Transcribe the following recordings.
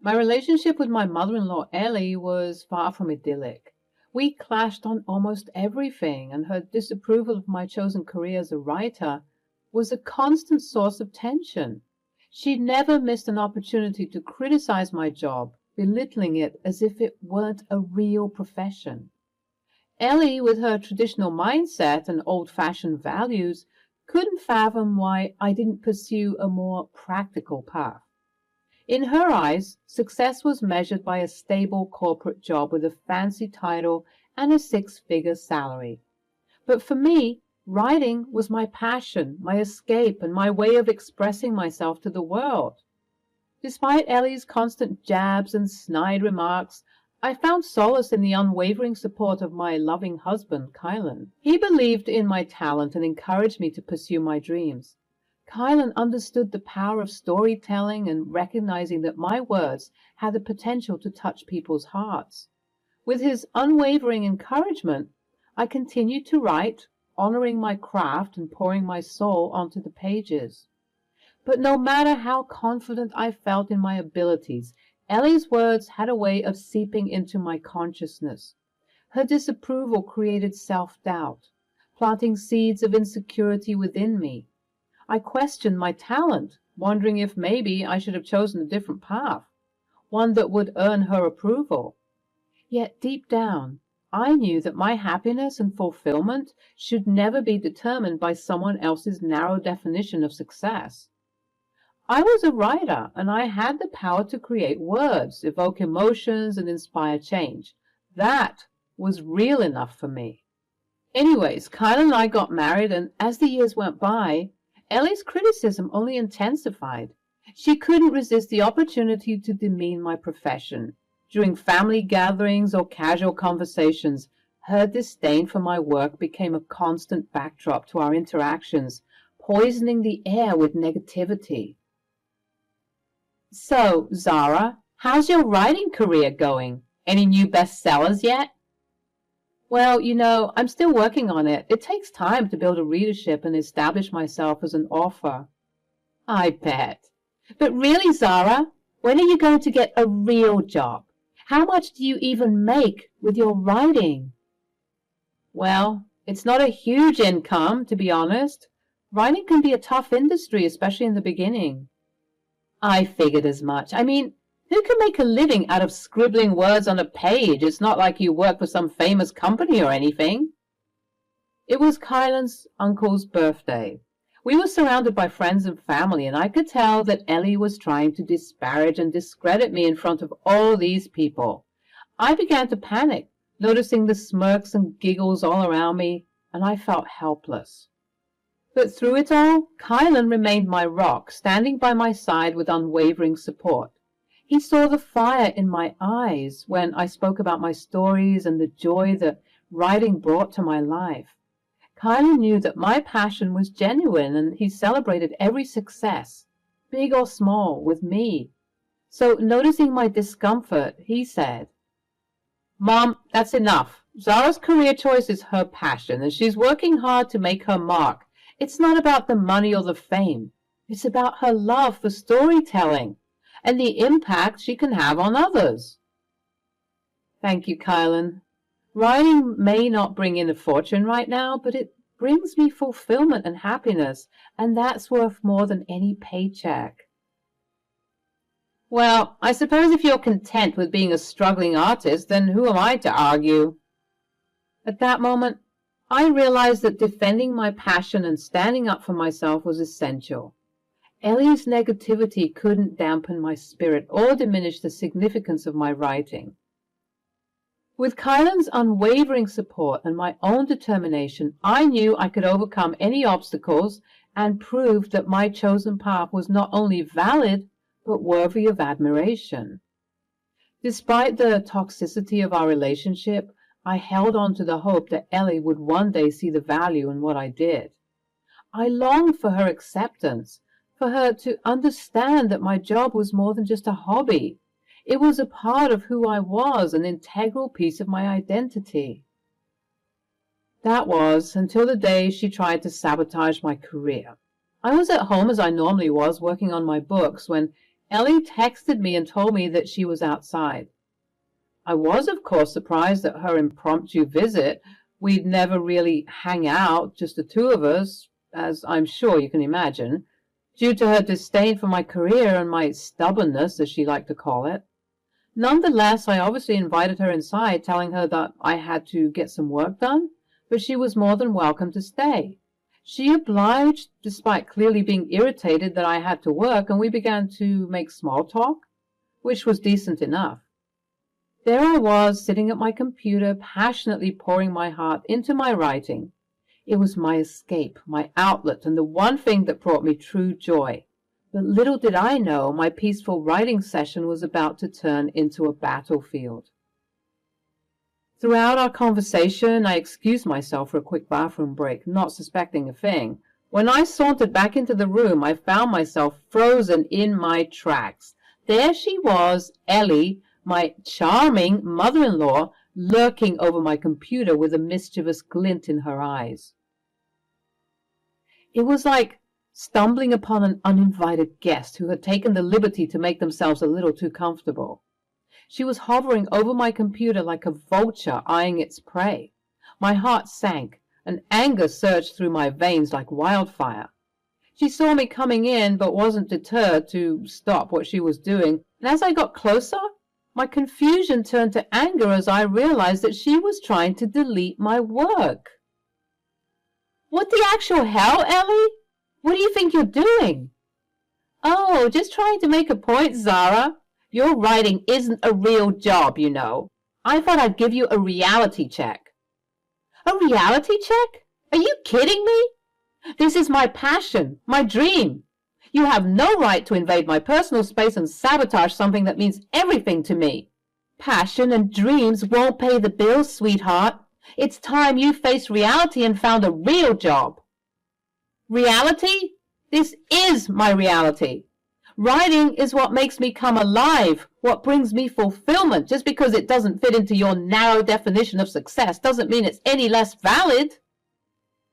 My relationship with my mother-in-law, Ellie, was far from idyllic. We clashed on almost everything, and her disapproval of my chosen career as a writer was a constant source of tension. She never missed an opportunity to criticize my job, belittling it as if it weren't a real profession. Ellie, with her traditional mindset and old-fashioned values, couldn't fathom why I didn't pursue a more practical path. In her eyes, success was measured by a stable corporate job with a fancy title and a six-figure salary. But for me, writing was my passion, my escape, and my way of expressing myself to the world. Despite Ellie's constant jabs and snide remarks, I found solace in the unwavering support of my loving husband, Kylan. He believed in my talent and encouraged me to pursue my dreams. Kylan understood the power of storytelling and recognizing that my words had the potential to touch people's hearts. With his unwavering encouragement, I continued to write, honoring my craft and pouring my soul onto the pages. But no matter how confident I felt in my abilities, Ellie's words had a way of seeping into my consciousness. Her disapproval created self-doubt, planting seeds of insecurity within me. I questioned my talent, wondering if maybe I should have chosen a different path, one that would earn her approval. Yet deep down, I knew that my happiness and fulfillment should never be determined by someone else's narrow definition of success. I was a writer, and I had the power to create words, evoke emotions, and inspire change. That was real enough for me. Anyways, Kyle and I got married, and as the years went by, Ellie's criticism only intensified. She couldn't resist the opportunity to demean my profession. During family gatherings or casual conversations, her disdain for my work became a constant backdrop to our interactions, poisoning the air with negativity. So, Zara, how's your writing career going? Any new bestsellers yet? Well, I'm still working on it. It takes time to build a readership and establish myself as an author. I bet. But really, Zara, when are you going to get a real job? How much do you even make with your writing? Well, it's not a huge income, to be honest. Writing can be a tough industry, especially in the beginning. I figured as much. I mean, who can make a living out of scribbling words on a page? It's not like you work for some famous company or anything. It was Kylan's uncle's birthday. We were surrounded by friends and family, and I could tell that Ellie was trying to disparage and discredit me in front of all these people. I began to panic, noticing the smirks and giggles all around me, and I felt helpless. But through it all, Kylan remained my rock, standing by my side with unwavering support. He saw the fire in my eyes when I spoke about my stories and the joy that writing brought to my life. Kylan knew that my passion was genuine, and he celebrated every success, big or small, with me. So, noticing my discomfort, he said, "Mom, that's enough. Zara's career choice is her passion, and she's working hard to make her mark. It's not about the money or the fame. It's about her love for storytelling and the impact she can have on others." Thank you, Kylan. Writing may not bring in a fortune right now, but it brings me fulfillment and happiness, and that's worth more than any paycheck. Well, I suppose if you're content with being a struggling artist, then who am I to argue? At that moment, I realized that defending my passion and standing up for myself was essential. Ellie's negativity couldn't dampen my spirit or diminish the significance of my writing. With Kylan's unwavering support and my own determination, I knew I could overcome any obstacles and prove that my chosen path was not only valid, but worthy of admiration. Despite the toxicity of our relationship, I held on to the hope that Ellie would one day see the value in what I did. I longed for her acceptance, for her to understand that my job was more than just a hobby. It was a part of who I was, an integral piece of my identity. That was until the day she tried to sabotage my career. I was at home as I normally was, working on my books, when Ellie texted me and told me that she was outside. I was, of course, surprised at her impromptu visit. We'd never really hang out, just the two of us, as I'm sure you can imagine, due to her disdain for my career and my stubbornness, as she liked to call it. Nonetheless, I obviously invited her inside, telling her that I had to get some work done, but she was more than welcome to stay. She obliged, despite clearly being irritated that I had to work, and we began to make small talk, which was decent enough. There I was, sitting at my computer, passionately pouring my heart into my writing. It was my escape, my outlet, and the one thing that brought me true joy. But little did I know my peaceful writing session was about to turn into a battlefield. Throughout our conversation, I excused myself for a quick bathroom break, not suspecting a thing. When I sauntered back into the room, I found myself frozen in my tracks. There she was, Ellie, my charming mother-in-law, lurking over my computer with a mischievous glint in her eyes. It was like stumbling upon an uninvited guest who had taken the liberty to make themselves a little too comfortable. She was hovering over my computer like a vulture eyeing its prey. My heart sank, and anger surged through my veins like wildfire. She saw me coming in, but wasn't deterred to stop what she was doing, and as I got closer, my confusion turned to anger as I realized that she was trying to delete my work. "What the actual hell, Ellie? What do you think you're doing?" "Oh, just trying to make a point, Zara. Your writing isn't a real job, you know. I thought I'd give you a reality check." "A reality check? Are you kidding me? This is my passion, my dream. You have no right to invade my personal space and sabotage something that means everything to me." "Passion and dreams won't pay the bills, sweetheart. It's time you faced reality and found a real job." "Reality? This is my reality. Writing is what makes me come alive, what brings me fulfillment. Just because it doesn't fit into your narrow definition of success doesn't mean it's any less valid."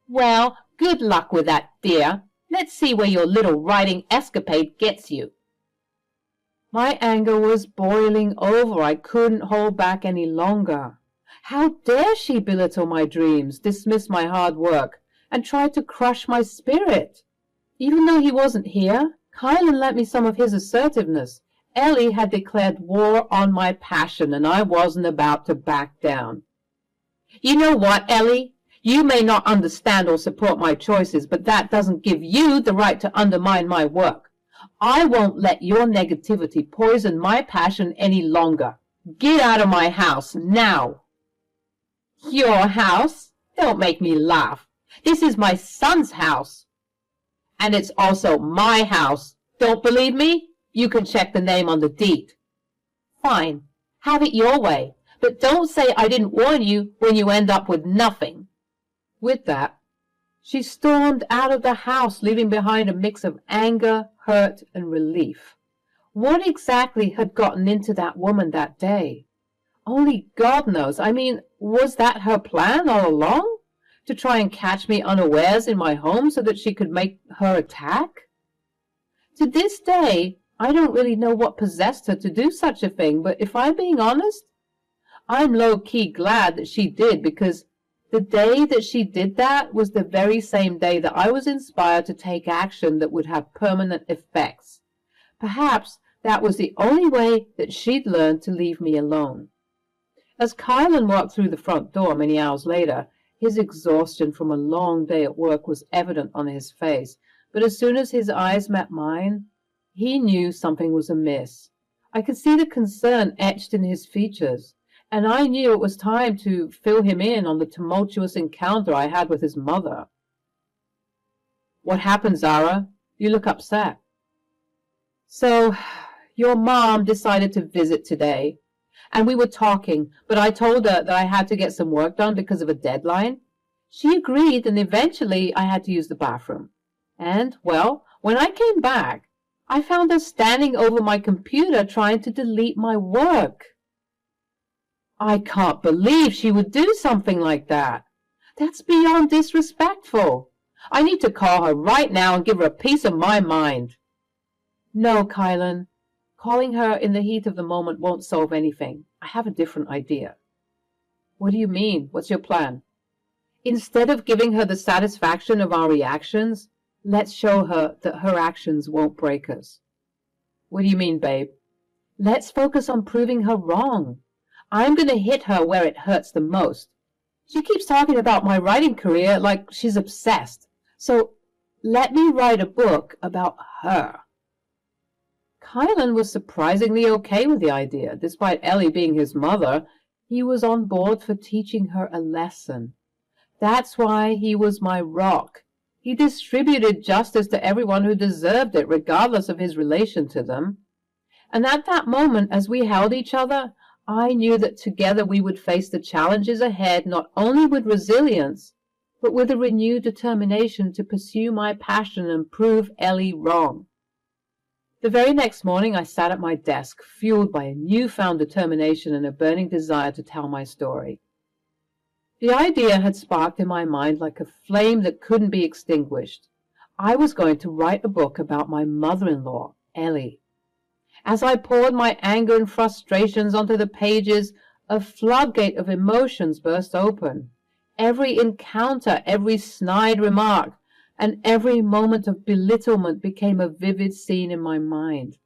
"Well, good luck with that, dear. Let's see where your little writing escapade gets you." My anger was boiling over. I couldn't hold back any longer. How dare she belittle my dreams, dismiss my hard work, and try to crush my spirit? Even though he wasn't here, Kylan lent me some of his assertiveness. Ellie had declared war on my passion, and I wasn't about to back down. "You know what, Ellie? You may not understand or support my choices, but that doesn't give you the right to undermine my work. I won't let your negativity poison my passion any longer. Get out of my house now." "Your house? Don't make me laugh. This is my son's house. And it's also my house. Don't believe me? You can check the name on the deed." "Fine. Have it your way. But don't say I didn't warn you when you end up with nothing." With that, she stormed out of the house, leaving behind a mix of anger, hurt, and relief. What exactly had gotten into that woman that day? Only God knows. I mean, was that her plan all along? To try and catch me unawares in my home so that she could make her attack? To this day, I don't really know what possessed her to do such a thing, but if I'm being honest, I'm low-key glad that she did, because the day that she did that was the very same day that I was inspired to take action that would have permanent effects. Perhaps that was the only way that she'd learned to leave me alone. As Kylan walked through the front door many hours later, his exhaustion from a long day at work was evident on his face, but as soon as his eyes met mine, he knew something was amiss. I could see the concern etched in his features, and I knew it was time to fill him in on the tumultuous encounter I had with his mother. "What happened, Zara? You look upset." "So, your mom decided to visit today, and we were talking, but I told her that I had to get some work done because of a deadline. She agreed, and eventually I had to use the bathroom. And, well, when I came back, I found her standing over my computer trying to delete my work." "I can't believe she would do something like that. That's beyond disrespectful. I need to call her right now and give her a piece of my mind." "No, Kylan, Calling her in the heat of the moment won't solve anything. I have a different idea." "What do you mean? What's your plan?" "Instead of giving her the satisfaction of our reactions, let's show her that her actions won't break us." "What do you mean, babe?" "Let's focus on proving her wrong. I'm going to hit her where it hurts the most. She keeps talking about my writing career like she's obsessed. So let me write a book about her." Kylan was surprisingly okay with the idea. Despite Ellie being his mother, he was on board for teaching her a lesson. That's why he was my rock. He distributed justice to everyone who deserved it, regardless of his relation to them. And at that moment, as we held each other, I knew that together we would face the challenges ahead not only with resilience, but with a renewed determination to pursue my passion and prove Ellie wrong. The very next morning I sat at my desk, fueled by a newfound determination and a burning desire to tell my story. The idea had sparked in my mind like a flame that couldn't be extinguished. I was going to write a book about my mother-in-law, Ellie. As I poured my anger and frustrations onto the pages, a floodgate of emotions burst open. Every encounter, every snide remark, and every moment of belittlement became a vivid scene in my mind.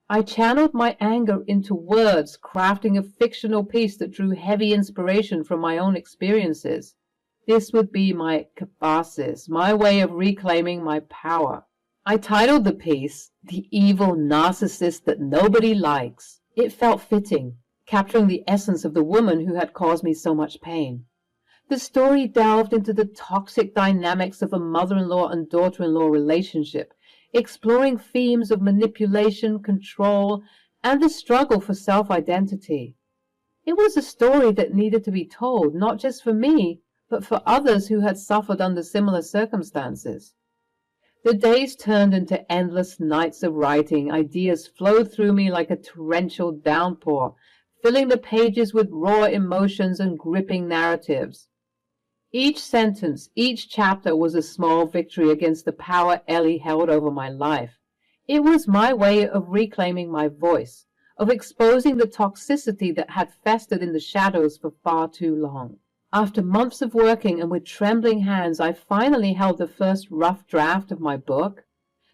I channeled my anger into words, crafting a fictional piece that drew heavy inspiration from my own experiences. This would be my catharsis, my way of reclaiming my power. I titled the piece, "The Evil Narcissist That Nobody Likes." It felt fitting, capturing the essence of the woman who had caused me so much pain. The story delved into the toxic dynamics of a mother-in-law and daughter-in-law relationship, exploring themes of manipulation, control, and the struggle for self-identity. It was a story that needed to be told, not just for me, but for others who had suffered under similar circumstances. The days turned into endless nights of writing. Ideas flowed through me like a torrential downpour, filling the pages with raw emotions and gripping narratives. Each sentence, each chapter was a small victory against the power Ellie held over my life. It was my way of reclaiming my voice, of exposing the toxicity that had festered in the shadows for far too long. After months of working and with trembling hands, I finally held the first rough draft of my book.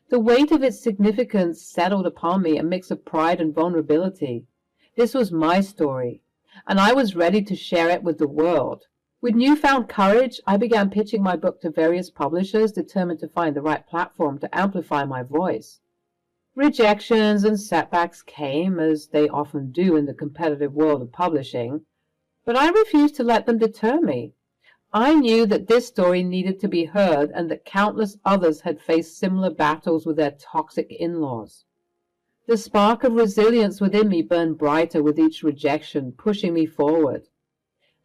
The weight of its significance settled upon me, a mix of pride and vulnerability. This was my story, and I was ready to share it with the world. With newfound courage, I began pitching my book to various publishers, determined to find the right platform to amplify my voice. Rejections and setbacks came, as they often do in the competitive world of publishing, but I refused to let them deter me. I knew that this story needed to be heard and that countless others had faced similar battles with their toxic in-laws. The spark of resilience within me burned brighter with each rejection, pushing me forward.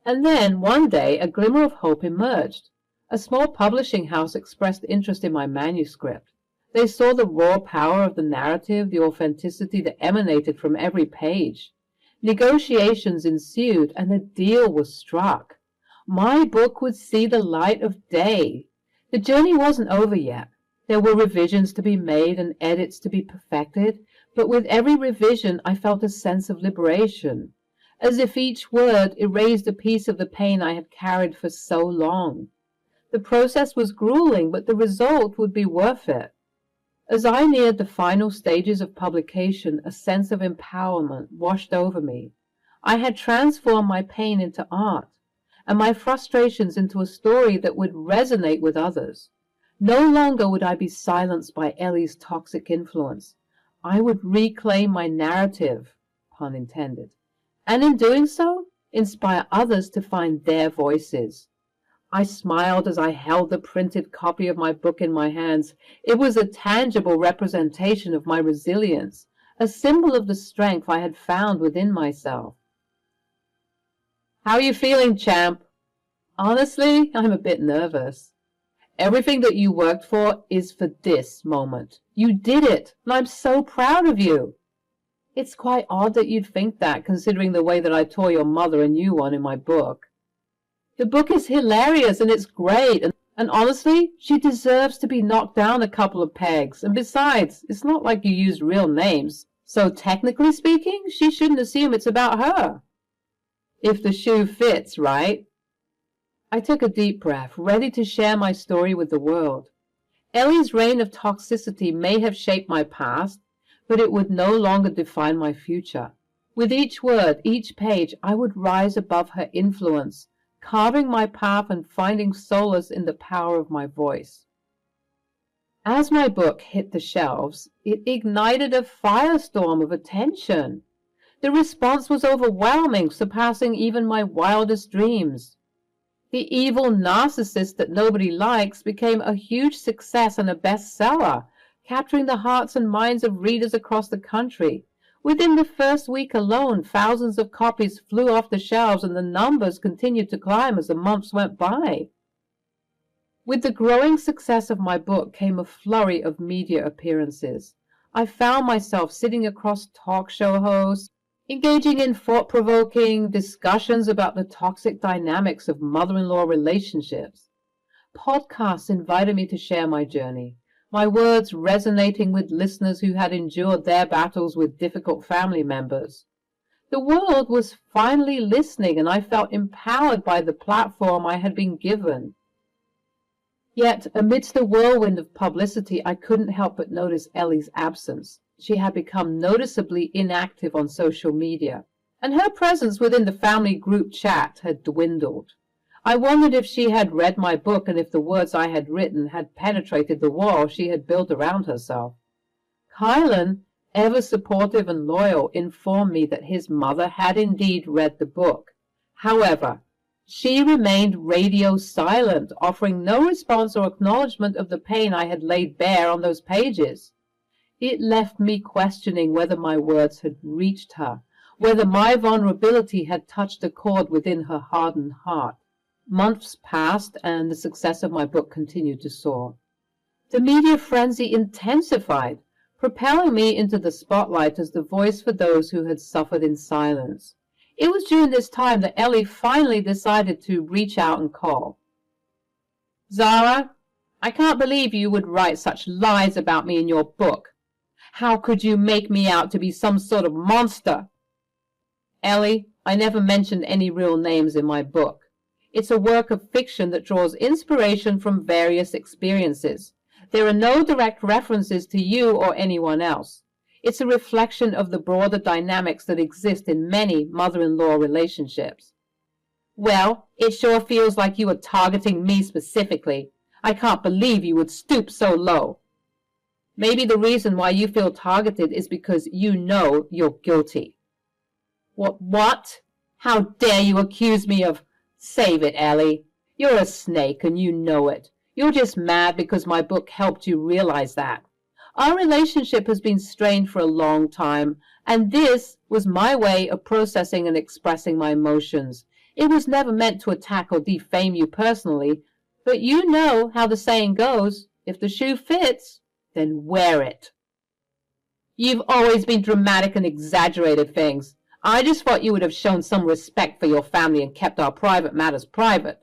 And then, one day, a glimmer of hope emerged. A small publishing house expressed interest in my manuscript. They saw the raw power of the narrative, the authenticity that emanated from every page. Negotiations ensued, and a deal was struck. My book would see the light of day. The journey wasn't over yet. There were revisions to be made and edits to be perfected, but with every revision I felt a sense of liberation, as if each word erased a piece of the pain I had carried for so long. The process was grueling, but the result would be worth it. As I neared the final stages of publication, a sense of empowerment washed over me. I had transformed my pain into art, and my frustrations into a story that would resonate with others. No longer would I be silenced by Ellie's toxic influence. I would reclaim my narrative, pun intended, and in doing so, inspire others to find their voices. I smiled as I held the printed copy of my book in my hands. It was a tangible representation of my resilience, a symbol of the strength I had found within myself. "How are you feeling, champ?" "Honestly, I'm a bit nervous." "Everything that you worked for is for this moment. You did it, and I'm so proud of you." "It's quite odd that you'd think that, considering the way that I tore your mother a new one in my book." "The book is hilarious and it's great, and honestly, she deserves to be knocked down a couple of pegs. And besides, it's not like you used real names, So technically speaking, she shouldn't assume it's about her. If the shoe fits, right? I took a deep breath, ready to share my story with the world. Ellie's reign of toxicity may have shaped my past, but it would no longer define my future. With each word, each page, I would rise above her influence, carving my path and finding solace in the power of my voice. As my book hit the shelves, it ignited a firestorm of attention. The response was overwhelming, surpassing even my wildest dreams. The evil narcissist that nobody likes became a huge success and a bestseller, capturing the hearts and minds of readers across the country. Within the first week alone, thousands of copies flew off the shelves, and the numbers continued to climb as the months went by. With the growing success of my book came a flurry of media appearances. I found myself sitting across talk show hosts, engaging in thought-provoking discussions about the toxic dynamics of mother-in-law relationships. Podcasts invited me to share my journey, my words resonating with listeners who had endured their battles with difficult family members. The world was finally listening, and I felt empowered by the platform I had been given. Yet, amidst the whirlwind of publicity, I couldn't help but notice Ellie's absence. She had become noticeably inactive on social media, and her presence within the family group chat had dwindled. I wondered if she had read my book and if the words I had written had penetrated the wall she had built around herself. Kylan, ever supportive and loyal, informed me that his mother had indeed read the book. However, she remained radio silent, offering no response or acknowledgement of the pain I had laid bare on those pages. It left me questioning whether my words had reached her, whether my vulnerability had touched a chord within her hardened heart. Months passed, and the success of my book continued to soar. The media frenzy intensified, propelling me into the spotlight as the voice for those who had suffered in silence. It was during this time that Ellie finally decided to reach out and call. "Zara, I can't believe you would write such lies about me in your book. How could you make me out to be some sort of monster?" "Ellie, I never mentioned any real names in my book. It's a work of fiction that draws inspiration from various experiences. There are no direct references to you or anyone else. It's a reflection of the broader dynamics that exist in many mother-in-law relationships." "Well, it sure feels like you are targeting me specifically. I can't believe you would stoop so low." "Maybe the reason why you feel targeted is because you know you're guilty." What? How dare you accuse me of—" "Save it, Ellie. You're a snake and you know it. You're just mad because my book helped you realize that. Our relationship has been strained for a long time, and this was my way of processing and expressing my emotions. It was never meant to attack or defame you personally, but you know how the saying goes, if the shoe fits, then wear it." "You've always been dramatic and exaggerated things. I just thought you would have shown some respect for your family and kept our private matters private."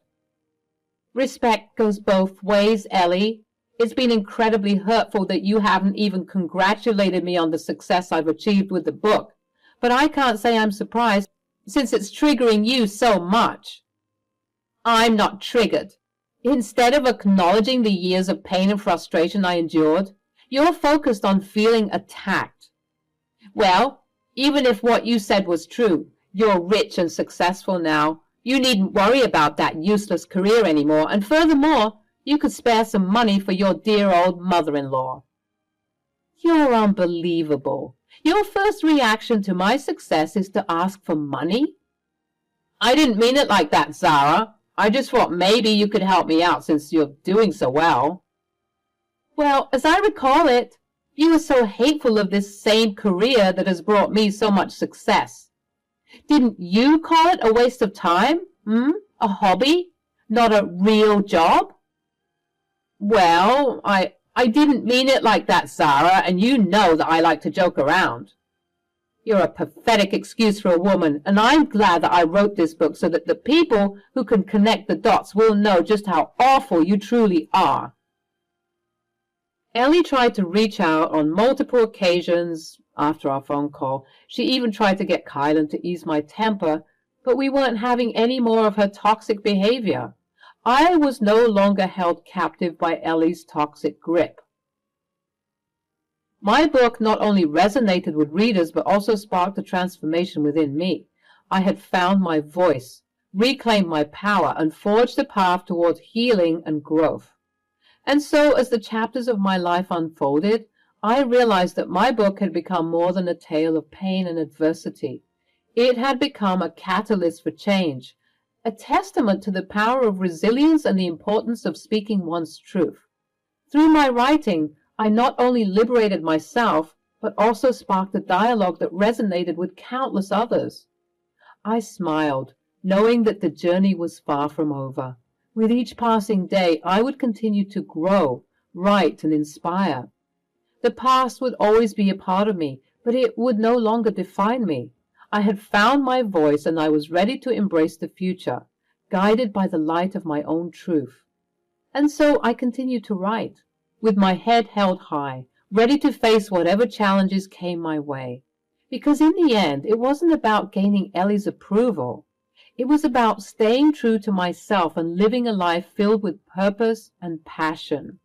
"Respect goes both ways, Ellie. It's been incredibly hurtful that you haven't even congratulated me on the success I've achieved with the book. But I can't say I'm surprised, since it's triggering you so much." "I'm not triggered. Instead of acknowledging the years of pain and frustration I endured, you're focused on feeling attacked. Well, even if what you said was true, you're rich and successful now. You needn't worry about that useless career anymore, and furthermore, you could spare some money for your dear old mother-in-law." "You're unbelievable. Your first reaction to my success is to ask for money?" "I didn't mean it like that, Zara. I just thought maybe you could help me out since you're doing so well." "Well, as I recall it, you were so hateful of this same career that has brought me so much success. Didn't you call it a waste of time? A hobby? Not a real job?" "Well, I didn't mean it like that, Zara, and you know that I like to joke around." "You're a pathetic excuse for a woman, and I'm glad that I wrote this book so that the people who can connect the dots will know just how awful you truly are." Ellie tried to reach out on multiple occasions after our phone call. She even tried to get Kylan to ease my temper, but we weren't having any more of her toxic behavior. I was no longer held captive by Ellie's toxic grip. My book not only resonated with readers, but also sparked a transformation within me. I had found my voice, reclaimed my power, and forged a path towards healing and growth. And so, as the chapters of my life unfolded, I realized that my book had become more than a tale of pain and adversity. It had become a catalyst for change, a testament to the power of resilience and the importance of speaking one's truth. Through my writing, I not only liberated myself, but also sparked a dialogue that resonated with countless others. I smiled, knowing that the journey was far from over. With each passing day, I would continue to grow, write, and inspire. The past would always be a part of me, but it would no longer define me. I had found my voice, and I was ready to embrace the future, guided by the light of my own truth. And so I continued to write, with my head held high, ready to face whatever challenges came my way. Because in the end, it wasn't about gaining Ellie's approval. It was about staying true to myself and living a life filled with purpose and passion.